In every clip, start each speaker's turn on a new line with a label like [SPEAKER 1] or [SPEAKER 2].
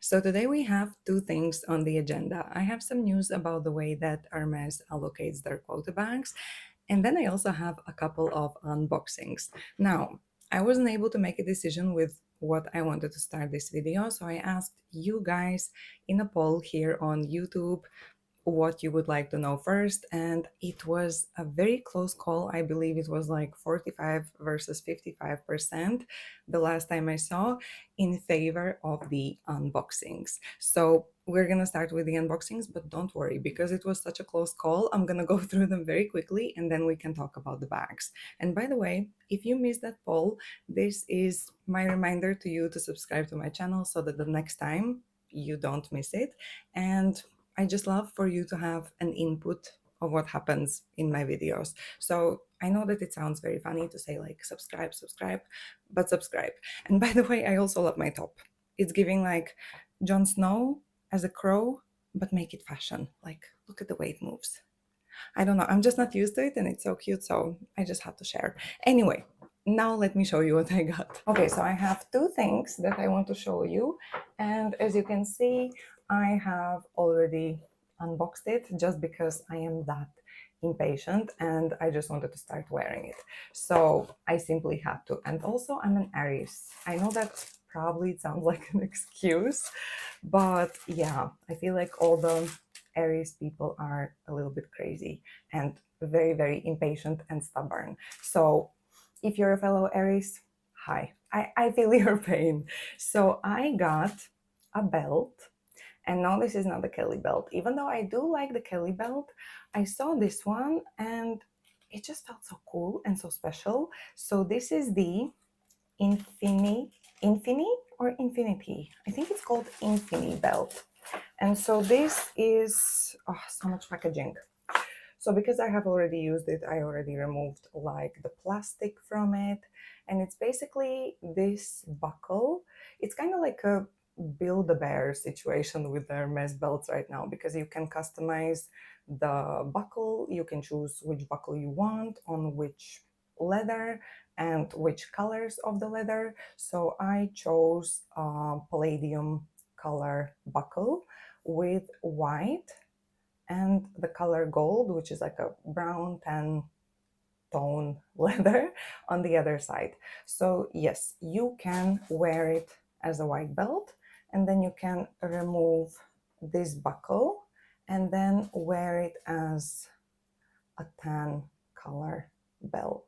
[SPEAKER 1] So today we have two things on the agenda. I have some news about the way that Hermes allocates their quota bags, and then I also have a couple of unboxings. Now, I wasn't able to make a decision with what I wanted to start this video, so I asked you guys in a poll here on YouTube what you would like to know first, and it was a very close call. I believe it was like 45 versus 55% the last time I saw, in favor of the unboxings. So we're gonna start with the unboxings, but don't worry, because it was such a close call, I'm gonna go through them very quickly and then we can talk about the bags. And by the way, if you missed that poll, this is my reminder to you to subscribe to my channel so that the next time you don't miss it. And I just love for you to have an input of what happens in my videos. So I know that it sounds very funny to say like subscribe, subscribe, but subscribe. And by the way, I also love my top. It's giving like Jon Snow as a crow, but make it fashion. Like, look at the way it moves. I don't know, I'm just not used to it and it's so cute, so I just had to share. Anyway, now let me show you what I got. Okay, so I have two things that I want to show you, and as you can see, I have already unboxed it just because I am that impatient and I just wanted to start wearing it. So I simply had to. And also, I'm an Aries. I know that probably it sounds like an excuse, but yeah, I feel like all the Aries people are a little bit crazy and very, very impatient and stubborn. So if you're a fellow Aries, hi, I feel your pain. So I got a belt, and no, this is not the Kelly belt. Even though I do like the Kelly belt, I saw this one and it just felt so cool and so special. So this is the Infini or Infinity. I think it's called Infini belt. And so this is so much packaging. So because I have already used it, I already removed like the plastic from it. And it's basically this buckle. It's kind of like a Build-A-Bear situation with the Hermes belts right now, because you can customize the buckle. You can choose which buckle you want, on which leather, and which colors of the leather. So I chose a palladium color buckle with white and the color gold, which is like a brown tan tone leather on the other side. So yes, you can wear it as a white belt, and then you can remove this buckle and then wear it as a tan color belt.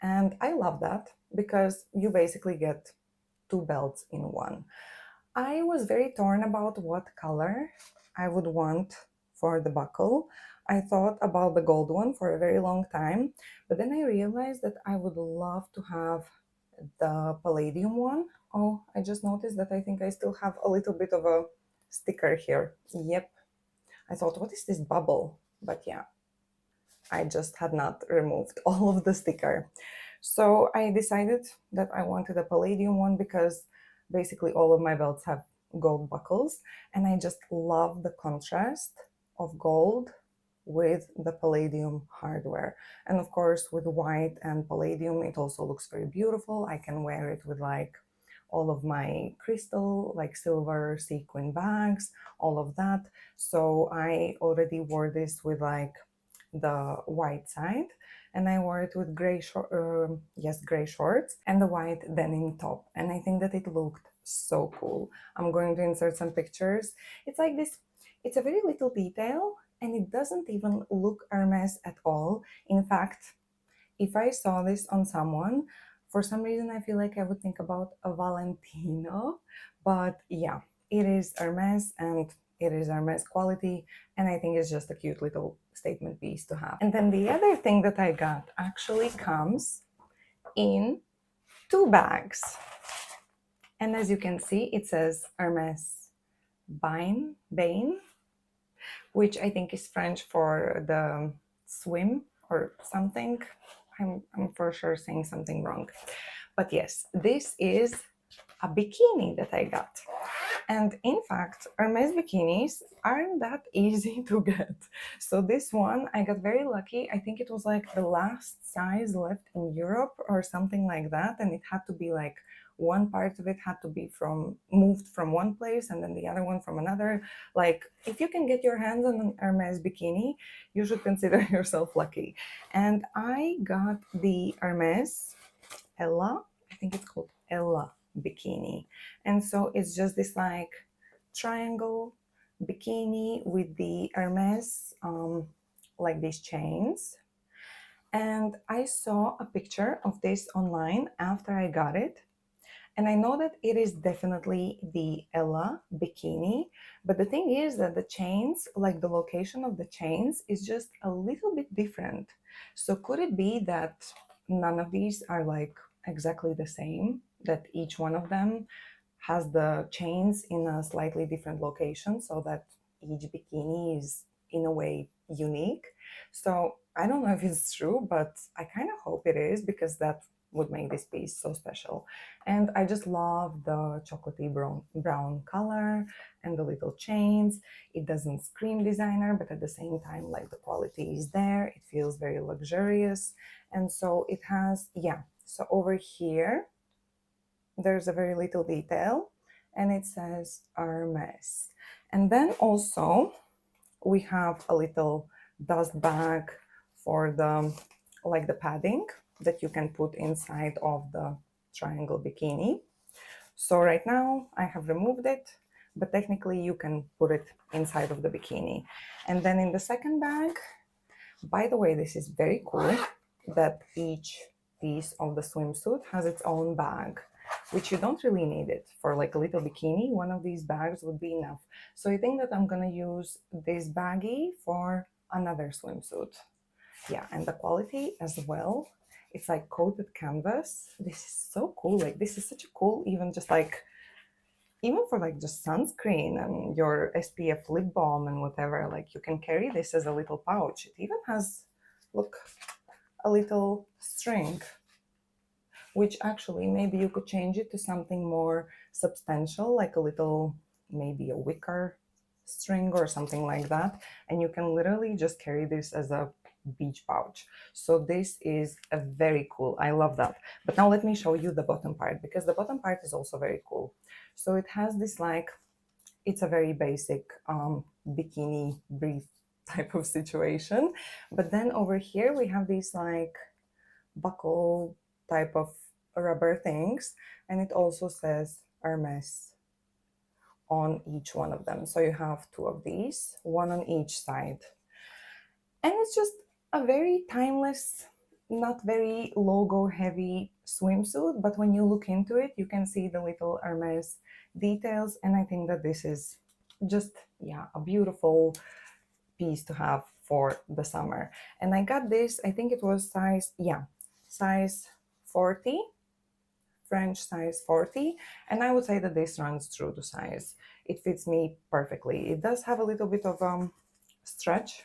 [SPEAKER 1] And I love that because you basically get two belts in one. I was very torn about what color I would want for the buckle. I thought about the gold one for a very long time, but then I realized that I would love to have the palladium one. Oh, I just noticed that I think I still have a little bit of a sticker here. Yep. I thought, what is this bubble? But yeah, I just had not removed all of the sticker. So I decided that I wanted a palladium one because basically all of my belts have gold buckles, and I just love the contrast of gold with the palladium hardware. And of course, with white and palladium, it also looks very beautiful. I can wear it with like all of my crystal, like silver sequin bags, all of that. So I already wore this with like the white side, and I wore it with gray gray shorts and the white denim top, and I think that it looked so cool. I'm going to insert some pictures. It's like this, it's a very little detail and it doesn't even look Hermes at all. In fact, if I saw this on someone, for some reason I feel like I would think about a Valentino. But yeah, it is Hermes and it is Hermes quality, and I think it's just a cute little statement piece to have. And then the other thing that I got actually comes in two bags. And as you can see, it says Hermes Bain, which I think is French for the swim or something. I'm for sure saying something wrong. But yes, this is a bikini that I got. And in fact, Hermes bikinis aren't that easy to get. So this one, I got very lucky. I think it was like the last size left in Europe or something like that. And it had to be like one part of it had to be moved from one place and then the other one from another. Like, if you can get your hands on an Hermes bikini, you should consider yourself lucky. And I got the Hermes Ella, I think it's called Ella bikini. And so it's just this like triangle bikini with the Hermes, like these chains. And I saw a picture of this online after I got it. And I know that it is definitely the Ella bikini. But the thing is that the chains, like the location of the chains, is just a little bit different. So could it be that none of these are like exactly the same? That each one of them has the chains in a slightly different location so that each bikini is in a way unique. So I don't know if it's true, but I kind of hope it is, because that would make this piece so special. And I just love the chocolatey brown color and the little chains. It doesn't scream designer, but at the same time, like, the quality is there. It feels very luxurious. And so it has, yeah, so over here there's a very little detail and it says Hermes. And then also we have a little dust bag for the, like, the padding that you can put inside of the triangle bikini. So right now I have removed it, but technically you can put it inside of the bikini. And then in the second bag, by the way, this is very cool that each piece of the swimsuit has its own bag, which you don't really need it for. Like a little bikini, one of these bags would be enough. So I think that I'm gonna use this baggie for another swimsuit. Yeah, and the quality as well, it's like coated canvas. This is so cool. Like, this is such a cool, even just like, even for like just sunscreen and your SPF lip balm and whatever, like, you can carry this as a little pouch. It even has, look, a little string, which actually maybe you could change it to something more substantial, like a little, maybe a wicker string or something like that. And you can literally just carry this as a beach pouch. So this is a very cool, I love that. But now let me show you the bottom part, because the bottom part is also very cool. So it has this, like, it's a very basic bikini brief type of situation. But then over here we have these like buckle type of rubber things, and it also says Hermes on each one of them. So you have two of these, one on each side. And it's just a very timeless, not very logo heavy swimsuit, but when you look into it, you can see the little Hermes details. And I think that this is just, yeah, a beautiful piece to have for the summer. And I got this, I think it was size, yeah, size 40, French size 40. And I would say that this runs true to size. It fits me perfectly. It does have a little bit of stretch.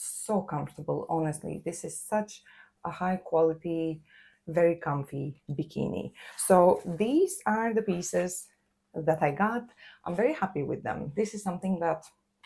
[SPEAKER 1] So comfortable, honestly. This is such a high quality, very comfy bikini. So these are the pieces that I got. I'm very happy with them. This is something that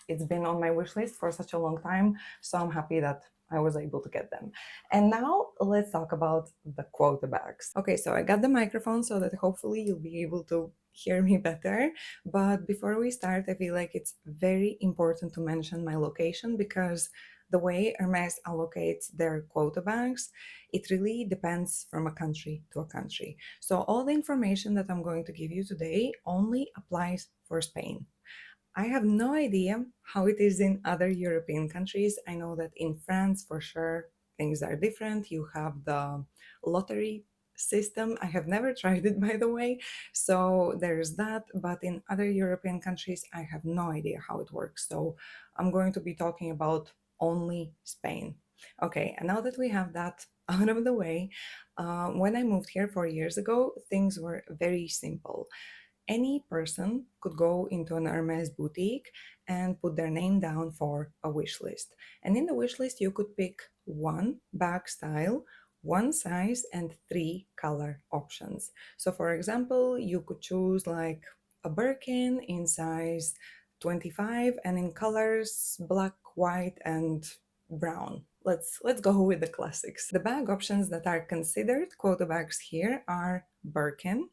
[SPEAKER 1] it's been on my wish list for such a long time, so I'm happy that I was able to get them. And now let's talk about the QUOTA bags. Okay, so I got the microphone so that hopefully you'll be able to hear me better. But before we start, I feel like it's very important to mention my location, because the way Hermes allocates their QUOTA bags, it really depends from a country to a country. So all the information that I'm going to give you today only applies for Spain. I have no idea how it is in other European countries. I know that in France, for sure, things are different. You have the lottery system. I have never tried it, by the way. So there's that. But in other European countries, I have no idea how it works. So I'm going to be talking about only Spain. Okay, and now that we have that out of the way, when I moved here 4 years ago, things were very simple. Any person could go into an Hermes boutique and put their name down for a wish list. And in the wish list, you could pick one bag style, one size, and three color options. So, for example, you could choose like a Birkin in size 25 and in colors black, white, and brown. Let's go with the classics. The bag options that are considered QUOTA bags here are Birkin,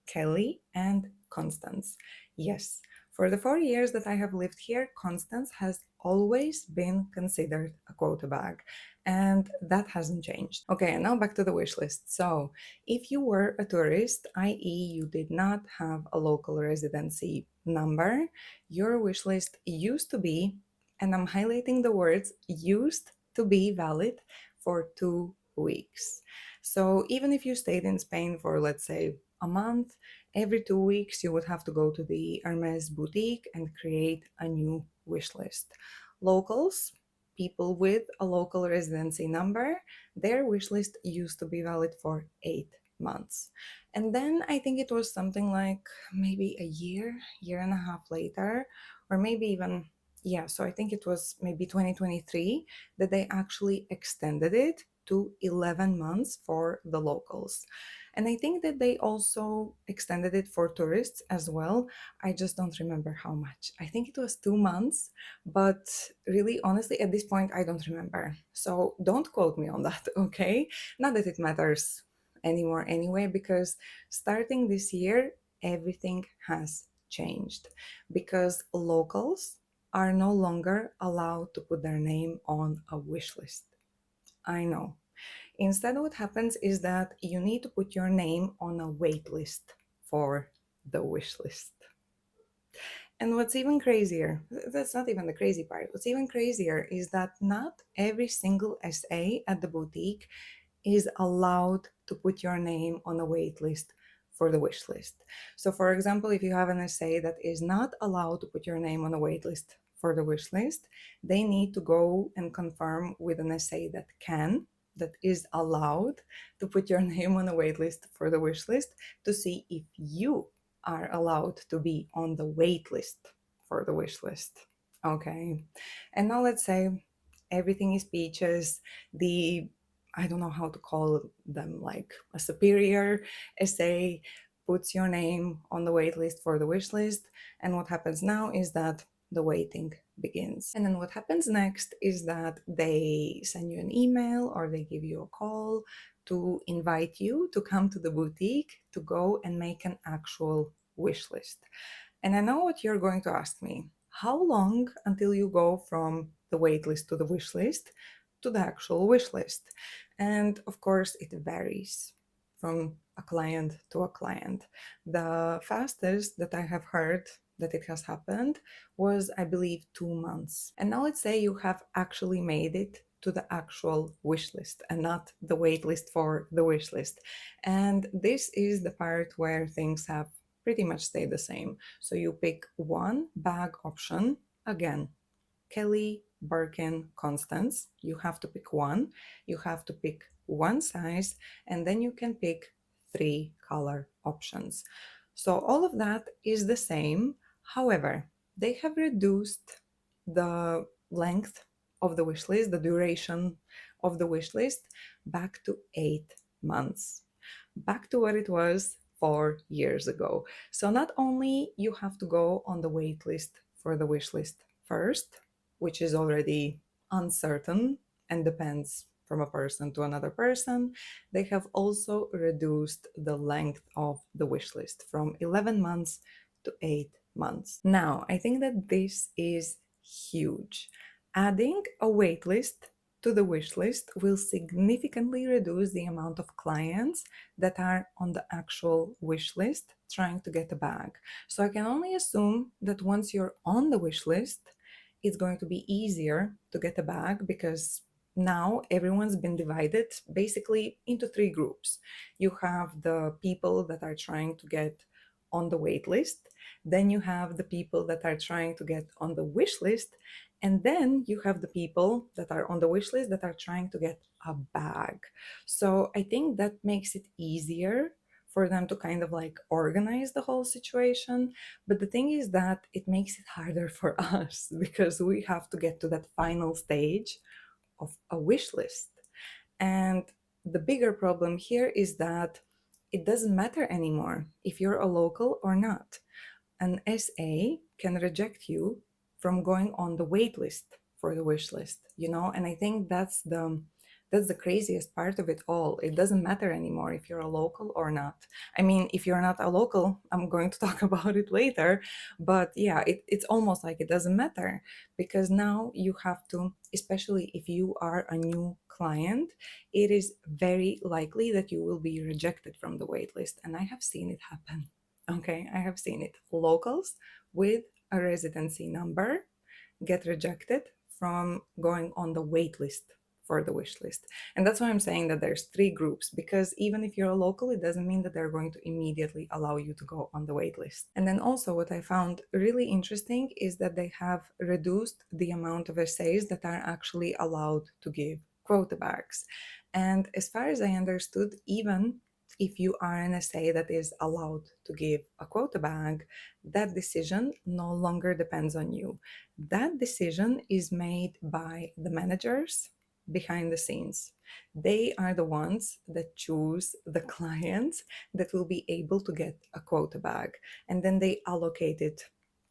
[SPEAKER 1] Kelly, and Constance. Yes, for the 4 years that I have lived here, Constance has always been considered a quota bag, and that hasn't changed. Okay, and now back to the wish list. So, if you were a tourist, i.e., you did not have a local residency number, your wish list used to be, and I'm highlighting the words used to be valid for 2 weeks. So, even if you stayed in Spain for, let's say, a month, every 2 weeks you would have to go to the Hermes boutique and create a new wish list. Locals, people with a local residency number, their wish list used to be valid for 8 months. And then I think it was something like maybe a year and a half later, or maybe even, yeah, so I think it was maybe 2023 that they actually extended it to 11 months for the locals. And I think that they also extended it for tourists as well. I just don't remember how much. I think it was 2 months, but really, honestly, at this point, I don't remember. So don't quote me on that, okay? Not that it matters anymore anyway, because starting this year, everything has changed because locals are no longer allowed to put their name on a wish list. I know. Instead, what happens is that you need to put your name on a wait list for the wish list. And what's even crazier, that's not even the crazy part, what's even crazier is that not every single SA at the boutique is allowed to put your name on a wait list for the wish list. So, for example, if you have an SA that is not allowed to put your name on a wait list for the wish list, they need to go and confirm with an SA that can, that is allowed to put your name on a wait list for the wish list to see if you are allowed to be on the wait list for the wish list. Okay. And now let's say everything is peaches. The I don't know how to call them, like a superior SA puts your name on the wait list for the wish list. And what happens now is that the waiting begins. And then what happens next is that they send you an email or they give you a call to invite you to come to the boutique to go and make an actual wish list. And I know what you're going to ask me. How long until you go from the wait list to the wish list to the actual wish list? And of course, it varies from a client to a client. The fastest that I have heard that it has happened was, I believe, 2 months. And now let's say you have actually made it to the actual wish list and not the wait list for the wish list. And this is the part where things have pretty much stayed the same. So you pick one bag option, again, Kelly, Birkin, Constance. You have to pick one. You have to pick one size, and then you can pick 3 color options. So all of that is the same. However, they have reduced the length of the wish list, the duration of the wish list, back to 8 months, back to what it was 4 years ago. So not only you have to go on the wait list for the wish list first, which is already uncertain and depends from a person to another person, they have also reduced the length of the wish list from 11 months to 8 months. Now, I think that this is huge. Adding a wait list to the wish list will significantly reduce the amount of clients that are on the actual wish list trying to get a bag. So I can only assume that once you're on the wish list, it's going to be easier to get a bag because now everyone's been divided basically into 3 groups. You have the people that are trying to get on the wait list, then you have the people that are trying to get on the wish list, and then you have the people that are on the wish list that are trying to get a bag. So I think that makes it easier for them to kind of like organize the whole situation. But the thing is that it makes it harder for us because we have to get to that final stage of a wish list. And the bigger problem here is that it doesn't matter anymore if you're a local or not. An SA can reject you from going on the wait list for the wish list, you know? And I think that's That's the craziest part of it all. It doesn't matter anymore if you're a local or not. I mean, if you're not a local, I'm going to talk about it later. But yeah, it's almost like it doesn't matter, because now you have to, especially if you are a new client, it is very likely that you will be rejected from the waitlist. And I have seen it happen. Okay, I have seen it. Locals with a residency number get rejected from going on the wait list for the wish list. And that's why I'm saying that there's three groups, because even if you're a local, it doesn't mean that they're going to immediately allow you to go on the wait list. And then also what I found really interesting is that they have reduced the amount of essays that are actually allowed to give quota bags. And as far as I understood, even if you are an essay that is allowed to give a quota bag, that decision no longer depends on you. That decision is made by the managers behind the scenes. They are the ones that choose the clients that will be able to get a quota bag, and then they allocate it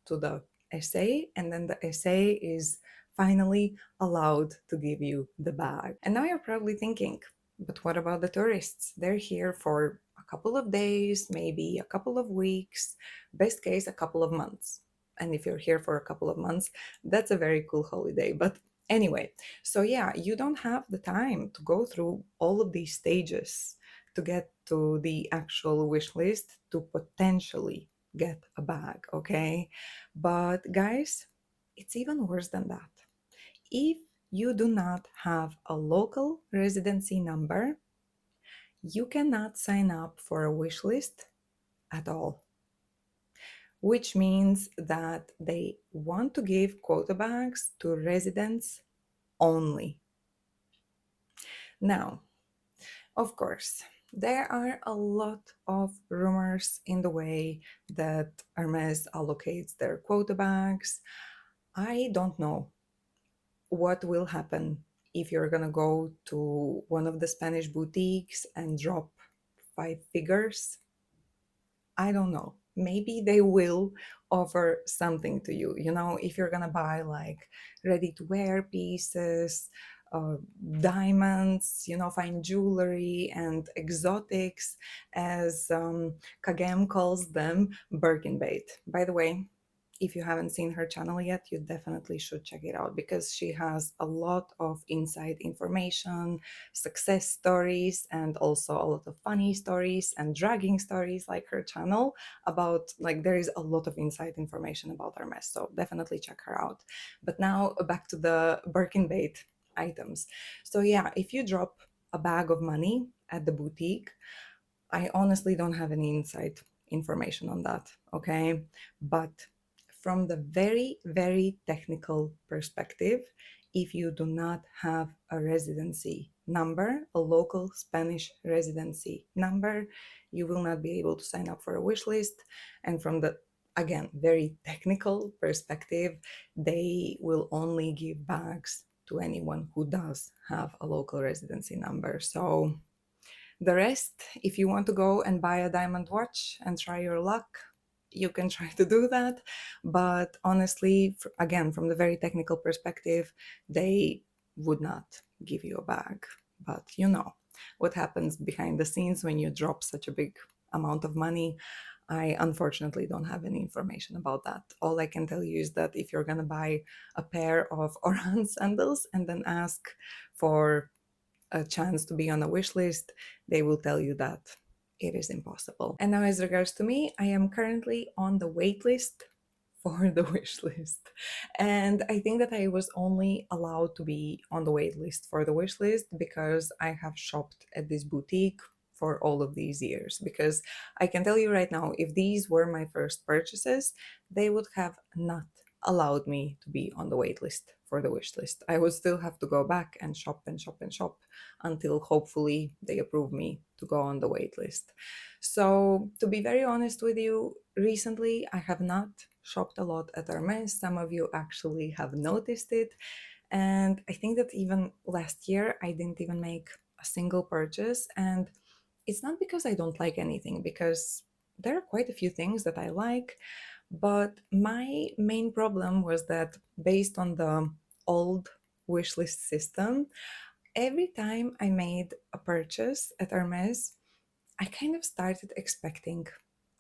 [SPEAKER 1] to the SA, and then the SA is finally allowed to give you the bag. And now you're probably thinking, but what about the tourists? They're here for a couple of days, maybe a couple of weeks, best case, a couple of months. And if you're here for a couple of months, that's a very cool holiday. But anyway, so yeah, you don't have the time to go through all of these stages to get to the actual wish list to potentially get a bag, okay? But guys, it's even worse than that. If you do not have a local residency number, you cannot sign up for a wish list at all, which means that they want to give quota bags to residents only. Now, of course, there are a lot of rumors in the way that Hermes allocates their quota bags. I don't know what will happen if you're gonna go to one of the Spanish boutiques and drop 5 figures. I don't know. Maybe they will offer something to you. You know, if you're gonna buy like ready to wear pieces, uh, diamonds, you know, fine jewelry and exotics, as Kagem calls them, Birkin bait. By the way, if you haven't seen her channel yet, you definitely should check it out, because she has a lot of inside information, success stories, and also a lot of funny stories and dragging stories, like her channel about, like, there is a lot of inside information about Hermes, so definitely check her out. But now back to the Birkin bait items. So yeah, if you drop a bag of money at the boutique, I honestly don't have any inside information on that, okay? But from the very, very technical perspective, if you do not have a residency number, a local Spanish residency number, you will not be able to sign up for a wish list. And from the, again, very technical perspective, they will only give bags to anyone who does have a local residency number. So the rest, if you want to go and buy a diamond watch and try your luck, you can try to do that. But honestly, again, from the very technical perspective, they would not give you a bag. But you know what happens behind the scenes when you drop such a big amount of money. I unfortunately don't have any information about that. All I can tell you is that if you're going to buy a pair of orange sandals and then ask for a chance to be on a wish list, they will tell you that it is impossible. And now, as regards to me, I am currently on the wait list for the wish list. And I think that I was only allowed to be on the wait list for the wish list because I have shopped at this boutique for all of these years. Because I can tell you right now, if these were my first purchases, they would have not allowed me to be on the wait list for the wish list. I would still have to go back and shop and shop and shop until hopefully they approve me to go on the wait list. So, to be very honest with you, recently I have not shopped a lot at Hermes. Some of you actually have noticed it. And I think that even last year I didn't even make a single purchase. And it's not because I don't like anything, because there are quite a few things that I like. But my main problem was that based on the old wishlist system, every time I made a purchase at Hermes, I kind of started expecting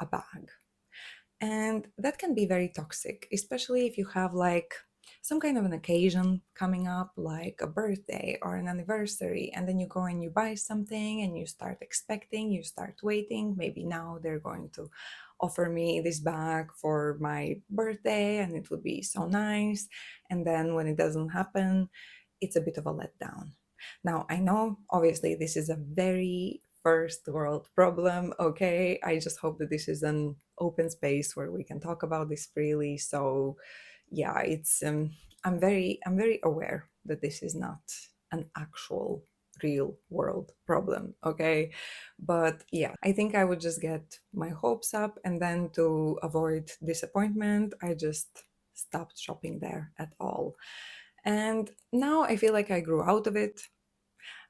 [SPEAKER 1] a bag. And that can be very toxic, especially if you have like some kind of an occasion coming up, like a birthday or an anniversary, and then you go and you buy something and you start expecting, you start waiting. Maybe now they're going to offer me this bag for my birthday and it would be so nice. And then when it doesn't happen, it's a bit of a letdown. Now, I know obviously this is a very first world problem, okay? I just hope that this is an open space where we can talk about this freely. So, yeah, it's I'm very aware that this is not an actual real world problem, okay? But yeah, I think I would just get my hopes up, and then to avoid disappointment, I just stopped shopping there at all. And now I feel like I grew out of it.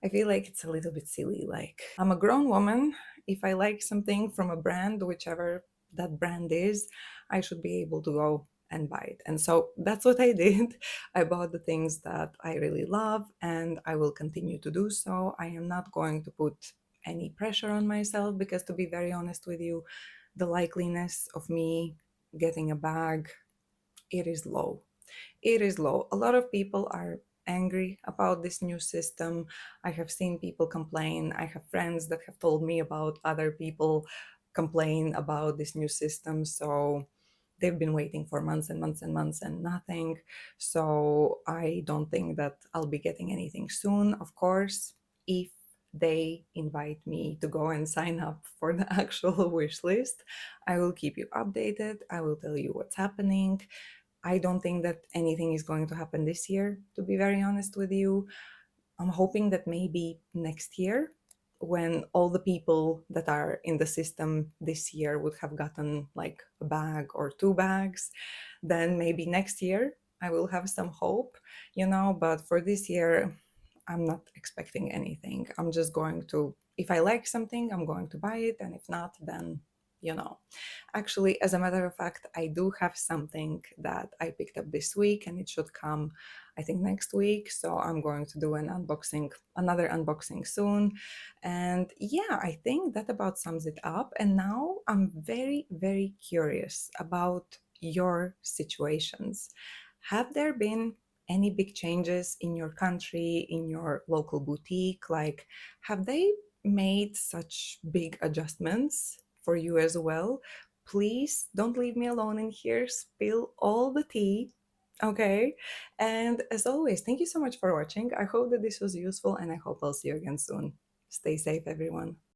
[SPEAKER 1] I feel like it's a little bit silly. Like, I'm a grown woman. If I like something from a brand, whichever that brand is, I should be able to go and buy it. And so that's what I did. I bought the things that I really love, and I will continue to do so. I am not going to put any pressure on myself because, to be very honest with you, the likeliness of me getting a bag, it is low. It is low. A lot of people are angry about this new system. I have seen people complain. I have friends that have told me about other people complain about this new system. So they've been waiting for months and months and months and nothing. So I don't think that I'll be getting anything soon. Of course, if they invite me to go and sign up for the actual wish list, I will keep you updated. I will tell you what's happening. I don't think that anything is going to happen this year, to be very honest with you. I'm hoping that maybe next year, when all the people that are in the system this year would have gotten like a bag or two bags, then maybe next year I will have some hope, But for this year, I'm not expecting anything. I'm just going to, if I like something, I'm going to buy it. And if not, then, you know. Actually, as a matter of fact, I do have something that I picked up this week and it should come, I think, next week. So I'm going to do an unboxing, another unboxing soon. And yeah, I think that about sums it up. And now I'm very, very curious about your situations. Have there been any big changes in your country, in your local boutique? Like, have they made such big adjustments for you as well? Please don't leave me alone in here. Spill all the tea. Okay. And as always, thank you so much for watching. I hope that this was useful and I hope I'll see you again soon. Stay safe, everyone.